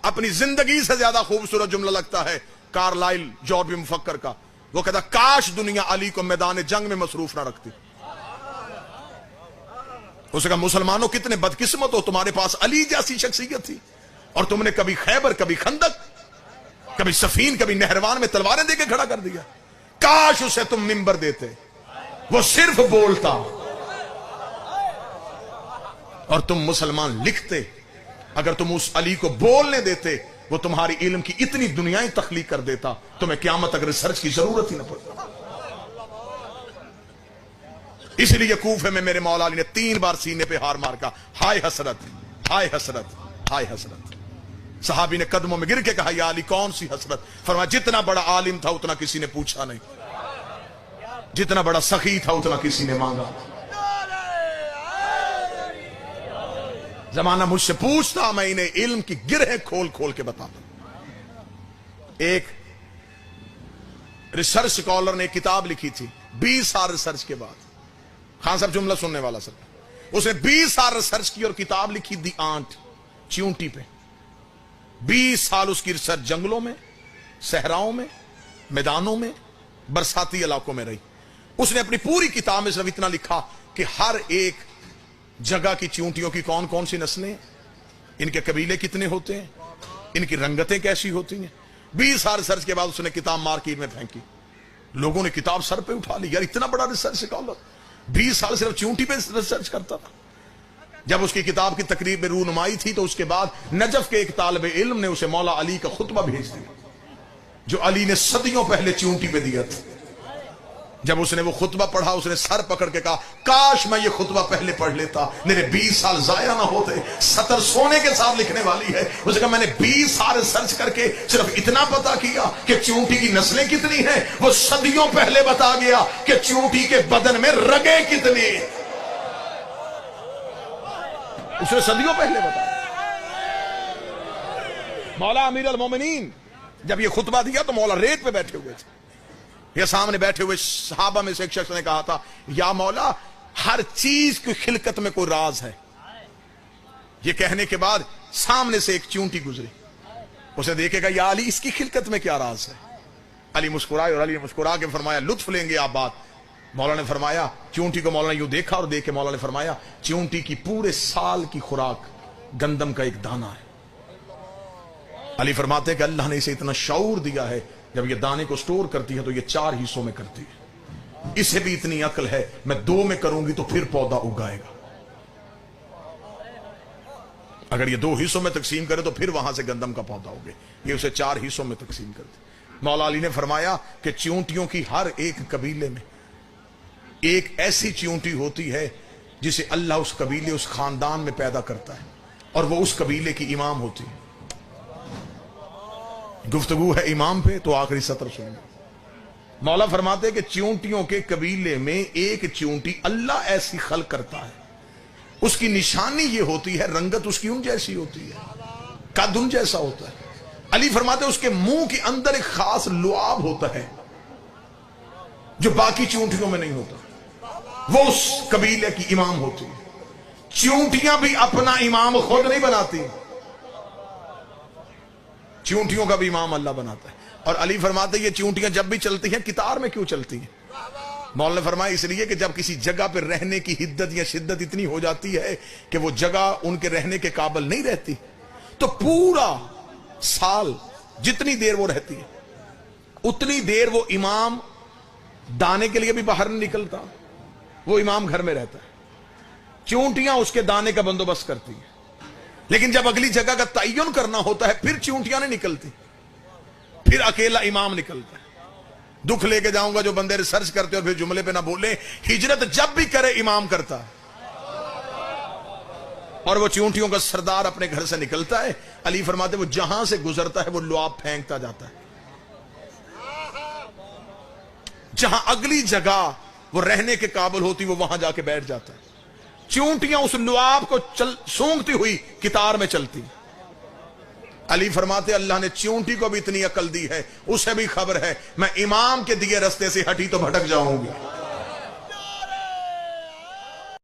اپنی زندگی سے زیادہ خوبصورت جملہ لگتا ہے کارلائل جورج مفکر کا. وہ کہتا کاش دنیا علی کو میدان جنگ میں مصروف نہ رکھتی. اس نے کہا مسلمانوں کتنے بدقسمت ہو, تمہارے پاس علی جیسی شخصیت تھی اور تم نے کبھی خیبر, کبھی خندق, کبھی صفین, کبھی نہروان میں تلواریں دے کے کھڑا کر دیا. کاش اسے تم منبر دیتے, وہ صرف بولتا اور تم مسلمان لکھتے. اگر تم اس علی کو بولنے دیتے وہ تمہاری علم کی اتنی دنیایں تخلیق کر دیتا, تمہیں قیامت اگر ریسرچ کی ضرورت ہی نہ پڑتی. اس لیے کوفے میں میرے مولا علی نے 3 بار سینے پہ ہار مار کا ہائے حسرت, ہائے حسرت, ہائے حسرت. صحابی نے قدموں میں گر کے کہا یا علی کون سی حسرت؟ فرمایا جتنا بڑا عالم تھا اتنا کسی نے پوچھا نہیں, جتنا بڑا سخی تھا اتنا کسی نے مانگا. زمانہ مجھ سے پوچھتا, میں انہیں علم کی گرہیں کھول کھول کے بتاتا. ایک ریسرچ سکالر نے ایک کتاب لکھی تھی 20 سال ریسرچ کے بعد. خان صاحب جملہ سننے والا سر, اس نے 20 سال ریسرچ کی اور کتاب لکھی دی آنٹ, چیونٹی پہ. 20 سال اس کی ریسرچ جنگلوں میں, صحراؤں میں, میدانوں میں, برساتی علاقوں میں رہی. اس نے اپنی پوری کتاب میں صرف اتنا لکھا کہ ہر ایک جگہ کی چیونٹیوں کی کون کون سی نسلیں, ان کے قبیلے کتنے ہوتے ہیں, ان کی رنگتیں کیسی ہوتی ہیں. 20 سال ریسرچ کے بعد اس نے کتاب مارکیٹ میں پھینکی. لوگوں نے کتاب سر پہ اٹھا لی, یار اتنا بڑا ریسرچ سکالر 20 سال صرف چیونٹی پہ ریسرچ کرتا تھا. جب اس کی کتاب کی تقریب میں رونمائی تھی تو اس کے بعد نجف کے ایک طالب علم نے اسے مولا علی کا خطبہ بھیج دیا جو علی نے صدیوں پہلے چیونٹی پہ دیا تھا. جب اس نے وہ خطبہ پڑھا اس نے سر پکڑ کے کہا کاش میں یہ خطبہ پہلے پڑھ لیتا, میرے 20 سال ضائع نہ ہوتے. سطر سونے کے ساتھ لکھنے والی ہے. اس نے کہا میں نے 20 سال سرچ کر کے صرف اتنا پتا کیا کہ چیونٹی کی نسلیں کتنی ہیں, وہ صدیوں پہلے بتا گیا کہ چیونٹی کے بدن میں رگیں کتنی ہیں. اس نے صدیوں پہلے بتا. مولا امیر المومنین جب یہ خطبہ دیا تو مولا ریت پہ بیٹھے ہوئے تھے. یہ سامنے بیٹھے ہوئے صحابہ میں سے ایک شخص نے کہا تھا یا مولا ہر چیز کی خلقت میں کوئی راز ہے. یہ کہنے کے بعد سامنے سے ایک چیونٹی گزری. اسے دیکھے گا یا علی اس کی خلقت میں کیا راز ہے. علی مسکرائے اور علی نے مسکرا کے فرمایا لطف لیں گے آپ بات. مولا نے فرمایا چیونٹی کو مولا نے یوں دیکھا اور دیکھ کے مولا نے فرمایا چیونٹی کی پورے سال کی خوراک گندم کا ایک دانہ ہے. علی فرماتے ہیں کہ اللہ نے اسے اتنا شعور دیا ہے جب یہ دانے کو سٹور کرتی ہے تو یہ 4 حصوں میں کرتی ہے. اسے بھی اتنی عقل ہے میں 2 میں کروں گی تو پھر پودا اگائے گا. اگر یہ 2 حصوں میں تقسیم کرے تو پھر وہاں سے گندم کا پودا ہوگے. یہ اسے 4 حصوں میں تقسیم کرتی. مولا علی نے فرمایا کہ چیونٹیوں کی ہر ایک قبیلے میں ایک ایسی چیونٹی ہوتی ہے جسے اللہ اس قبیلے اس خاندان میں پیدا کرتا ہے اور وہ اس قبیلے کی امام ہوتی ہے. گفتگو ہے امام پہ تو آخری سطر سنیں. مولا فرماتے ہیں کہ چیونٹیوں کے قبیلے میں ایک چیونٹی اللہ ایسی خلق کرتا ہے, اس کی نشانی یہ ہوتی ہے رنگت اس کی ان جیسی ہوتی ہے, قد ان جیسا ہوتا ہے. علی فرماتے ہیں اس کے منہ کے اندر ایک خاص لعاب ہوتا ہے جو باقی چیونٹیوں میں نہیں ہوتا. وہ اس قبیلے کی امام ہوتی ہے. چیونٹیاں بھی اپنا امام خود نہیں بناتی, چیونٹیوں کا بھی امام اللہ بناتا ہے. اور علی فرماتے ہیں یہ چیونٹیاں جب بھی چلتی ہیں قطار میں کیوں چلتی ہیں؟ مولا نے فرمایا اس لیے کہ جب کسی جگہ پہ رہنے کی حدت یا شدت اتنی ہو جاتی ہے کہ وہ جگہ ان کے رہنے کے قابل نہیں رہتی تو پورا سال جتنی دیر وہ رہتی ہے اتنی دیر وہ امام دانے کے لیے بھی باہر نہیں نکلتا, وہ امام گھر میں رہتا ہے. چیونٹیاں اس کے دانے کا بندوبست کرتی ہیں, لیکن جب اگلی جگہ کا تعین کرنا ہوتا ہے پھر چیونٹیاں نہیں نکلتی, پھر اکیلا امام نکلتا ہے. دکھ لے کے جاؤں گا جو بندے ریسرچ کرتے اور پھر جملے پہ نہ بولے, ہجرت جب بھی کرے امام کرتا ہے اور وہ چیونٹیوں کا سردار اپنے گھر سے نکلتا ہے. علی فرماتے وہ جہاں سے گزرتا ہے وہ لعاب پھینکتا جاتا ہے, جہاں اگلی جگہ وہ رہنے کے قابل ہوتی وہ وہاں جا کے بیٹھ جاتا ہے. چیونٹیاں اس لعاب کو سونگتی ہوئی قطار میں چلتی. علی فرماتے اللہ نے چیونٹی کو بھی اتنی عقل دی ہے, اسے بھی خبر ہے میں امام کے دیے رستے سے ہٹی تو بھٹک جاؤں گی.